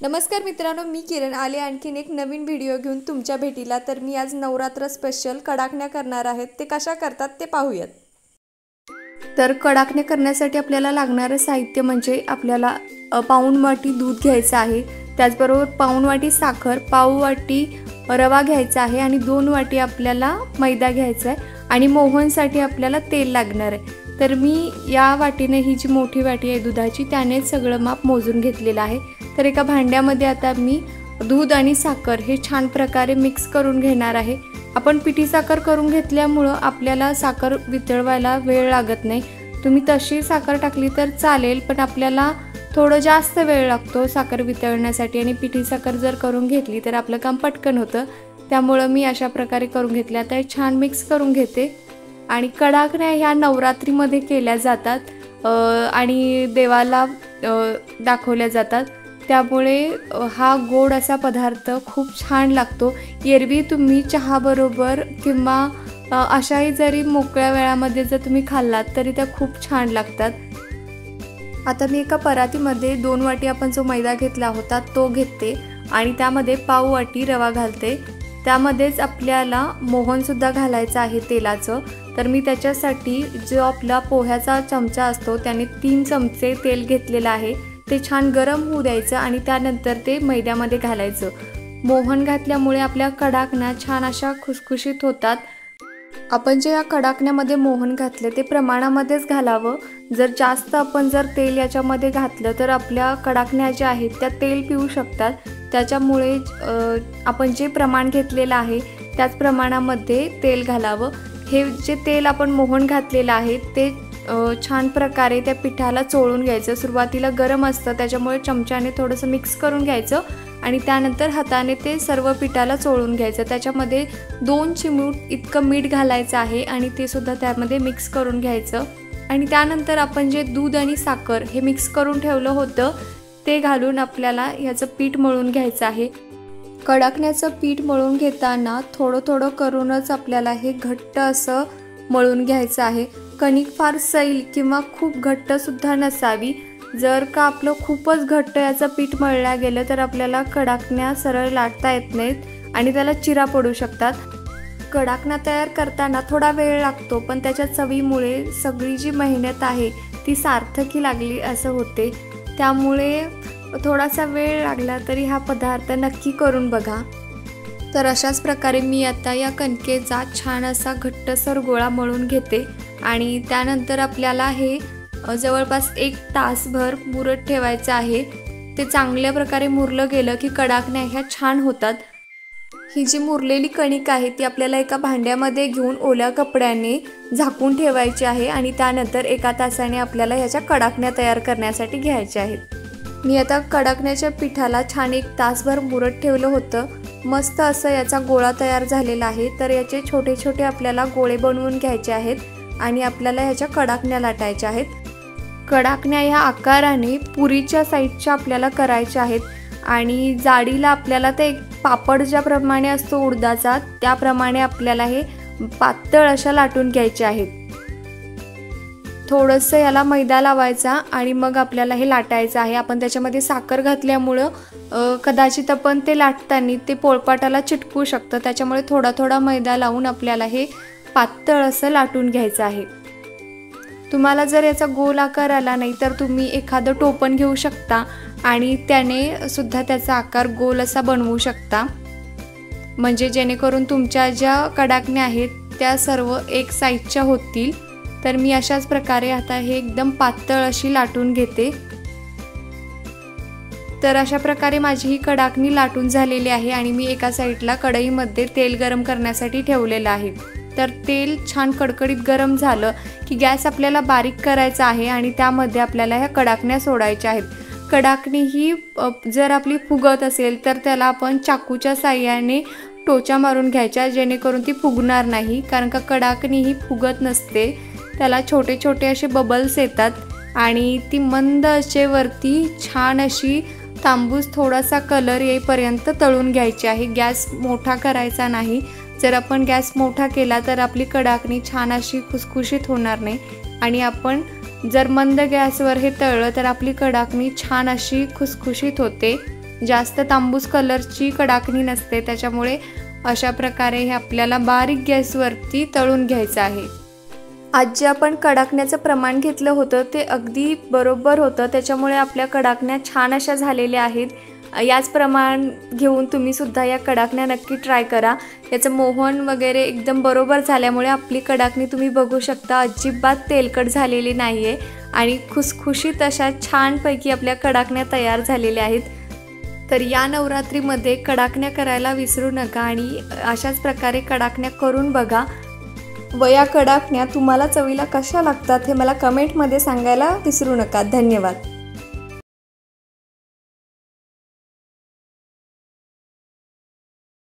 नमस्कार मित्रांनो, मी किरण आले आणखीन एक नवीन व्हिडिओ घेऊन तुमच्या भेटीला। तर मी आज नवरात्र स्पेशल कडाकण्या करणार आहे। ते कशा करतात ते पाहूयात। तर कडाकण्या करण्यासाठी आपल्याला लागणारे साहित्य म्हणजे आपल्याला पाऊण वाटी दूध घ्यायचं आहे, त्याचबरोबर पाऊण वाटी साखर, पाव वाटी रवा घ्यायचा आहे आणि 2 वाटी आपल्याला मैदा घ्यायचा आहे आणि मोहनसाठी आपल्याला तेल लागणार आहे। तर मी या वाटीने ही जी मोठी वाटी आहे दुधाची त्याने सगळं माप मोजून घेतलेलं आहे। तर एका भांड्यामध्ये आता मी दूध आणि साखर हे छान प्रकारे मिक्स करून घेणार आहे। आपण पिठी साखर करून घेतल्यामुळे आपल्याला साखर वितळवायला वेळ लागत नाही। तुम्ही तशी साखर टाकली तर चालेल, पण आपल्याला थोडं जास्त वेळ लागतो साखर वितळण्यासाठी आणि पिठी साखर जर करून घेतली तर आपलं काम पटकन होतं। त्यामुळे मी अशा प्रकारे करून घेतले। आता हे छान मिक्स करून घेते आणि कडाकण्या ह्या नवरात्रीमध्ये केल्या जातात आणि देवाला दाखवल्या जातात। त्यामुळे हा गोड असा पदार्थ खूप छान लागतो। एरवी तुम्ही चहा बरोबर किंवा अशाही जरी मोकळ्या वेळामध्ये जर तुम्ही खाल्लात तरी त्या खूप छान लागतात। आता मी एका परातीमध्ये 2 वाटी आपण जो मैदा घेतला होता तो घेते आणि त्यामध्ये पाव वाटी रवा घालते। त्यामध्येच आपल्याला मोहन सुद्धा घालायचं आहे तेलाचं। तर मी त्याच्यासाठी जो आपला पोह्याचा चमचा असतो त्याने 3 चमचे तेल घेतलेलं आहे। ते छान गरम होऊ द्यायचं आणि त्यानंतर ते मैद्यामध्ये घालायचं। मोहन घातल्यामुळे आपल्या कडाकण्या छान अशा खुसखुशीत होतात। आपण जे या कडाकण्यामध्ये मोहन घातले ते प्रमाणामध्येच घालावं। जर जास्त आपण जर तेल याच्यामध्ये घातलं तर आपल्या कडाकण्या ज्या आहेत त्या तेल पिऊ शकतात। त्याच्यामुळे आपण जे प्रमाण घेतलेलं आहे त्याच प्रमाणामध्ये तेल घालावं। हे जे तेल आपण मोहन घातलेलं आहे ते छान प्रकारे त्या पिठाला चोळून घ्यायचं। सुरुवातीला गरम असतं त्याच्यामुळे चमच्याने थोडंसं मिक्स करून घ्यायचं आणि त्यानंतर हाताने ते सर्व पिठाला चोळून घ्यायचं। त्याच्यामध्ये 2 चिमूट इतकं मीठ घालायचं आहे आणि ते सुद्धा त्यामध्ये मिक्स करून घ्यायचं आणि त्यानंतर आपण जे दूध आणि साखर हे मिक्स करून ठेवलं होतं ते घालून आपल्याला याचं पीठ मळून घ्यायचं आहे। कडाकण्याचं पीठ मळून घेताना थोडं थोडं करूनच आपल्याला हे घट्ट असं मळून घ्यायचं आहे। कणिक फार सैल किंवा खूप घट्ट सुद्धा नसावी। जर का आपलं खूपच घट्ट याचं पीठ मळल्या गेलं तर आपल्याला कडाकण्या सरळ लाटता येत नाहीत आणि त्याला चिरा पडू शकतात। कडाकण्या तयार करताना थोडा वेळ लागतो, पण त्याच्या चवीमुळे सगळी जी मेहनत आहे ती सार्थकी लागली असं होते। त्यामुळे थोडासा वेळ लागला तरी हा पदार्थ नक्की करून बघा। तर अशाच प्रकारे मी आता या कणकेचा छान असा घट्टसर गोळा मळून घेते आणि त्यानंतर आपल्याला हे जवळपास 1 तासभर मुरत ठेवायचं आहे। ते चांगल्या प्रकारे मुरलं गेलं की कडाकण्या ह्या छान होतात। ही जी मुरलेली कणिक आहे ती आपल्याला एका भांड्यामध्ये घेऊन ओल्या कपड्याने झाकून ठेवायची आहे आणि त्यानंतर 1 तासाने आपल्याला ह्याच्या कडाकण्या तयार करण्यासाठी घ्यायच्या आहेत। मी आता कडाकण्याच्या पिठाला छान 1 तासभर मुरत ठेवलं होतं। मस्त असं याचा गोळा तयार झालेला आहे। तर याचे छोटे छोटे आपल्याला गोळे बनवून घ्यायचे आहेत आणि आपल्याला ह्याच्या कडाकण्या लाटायच्या आहेत। कडाकण्या ह्या आकाराने पुरीच्या साईजच्या आपल्याला करायच्या आहेत आणि जाडीला आपल्याला ते पापड ज्याप्रमाणे असतो उडदाचा त्याप्रमाणे आपल्याला हे पातळ अशा लाटून घ्यायचे आहेत। थोडंसं याला मैदा लावायचा आणि मग आपल्याला हे लाटायचं आहे। आपण त्याच्यामध्ये साखर घातल्यामुळं कदाचित आपण ते लाटताना ते पोळपाटाला चिटकू शकतं, त्याच्यामुळे थोडा थोडा मैदा लावून आपल्याला हे पातळ असं लाटून घ्यायचं आहे। तुम्हाला जर याचा गोल आकार आला नाही तर तुम्ही एखादं टोपण घेऊ शकता आणि त्याने सुद्धा त्याचा आकार गोल असा बनवू शकता, म्हणजे जेणेकरून तुमच्या ज्या कडाकण्या आहेत त्या सर्व एक साईजच्या होतील। तर मी अशाच प्रकारे आता हे एकदम पातळ अशी लाटून घेते। तर अशा प्रकारे माझी ही कडाकणी लाटून झालेली आहे आणि मी एका साईडला कढईमध्ये तेल गरम करण्यासाठी ठेवलेलं आहे। तर तेल छान कडकडीत गरम झालं की गॅस आपल्याला बारीक करायचा आहे आणि त्यामध्ये आपल्याला ह्या कडाकण्या सोडायच्या आहेत। कडाकणी ही जर आपली फुगत असेल तर त्याला आपण चाकूच्या साहाय्याने टोचा मारून घ्यायच्या, जेणेकरून ती फुगणार नाही, कारण का कडाकणी ही फुगत नसते। त्याला छोटे छोटे असे बबल्स येतात आणि ती मंद आचेवरती छान अशी तांबूस थोडासा कलर येईपर्यंत तळून घ्यायची आहे। गॅस मोठा करायचा नाही। जर आपण गॅस मोठा केला तर आपली कडाकणी छान अशी खुसखुशीत होणार नाही आणि आपण जर मंद गॅसवर हे तळलं तर आपली कडाकणी छान अशी खुसखुशीत होते। जास्त तांबूस कलरची कडाकणी नसते, त्याच्यामुळे अशा प्रकारे हे आपल्याला बारीक गॅसवरती तळून घ्यायचं आहे। आज जे आपण कडाकण्याचं प्रमाण घेतलं होतं ते अगदी बरोबर होतं, त्याच्यामुळे आपल्या कडाकण्या छान अशा झालेल्या आहेत। याच प्रमाण घेऊन तुम्ही सुद्धा या कडाकण्या नक्की ट्राय करा। याचं मोहन वगैरे एकदम बरोबर झाल्यामुळे आपली कडाकणी तुम्ही बघू शकता अजिबात तेलकट झालेली नाही आहे आणि खुसखुशीत अशा छानपैकी आपल्या कडाकण्या तयार झालेल्या आहेत। तर या नवरात्रीमध्ये कडाकण्या करायला विसरू नका आणि अशाच प्रकारे कडाकण्या करून बघा। या कडाकण्या तुम्हाला चवीला कशा लागतात हे मला कमेंटमध्ये सांगायला विसरू नका। धन्यवाद।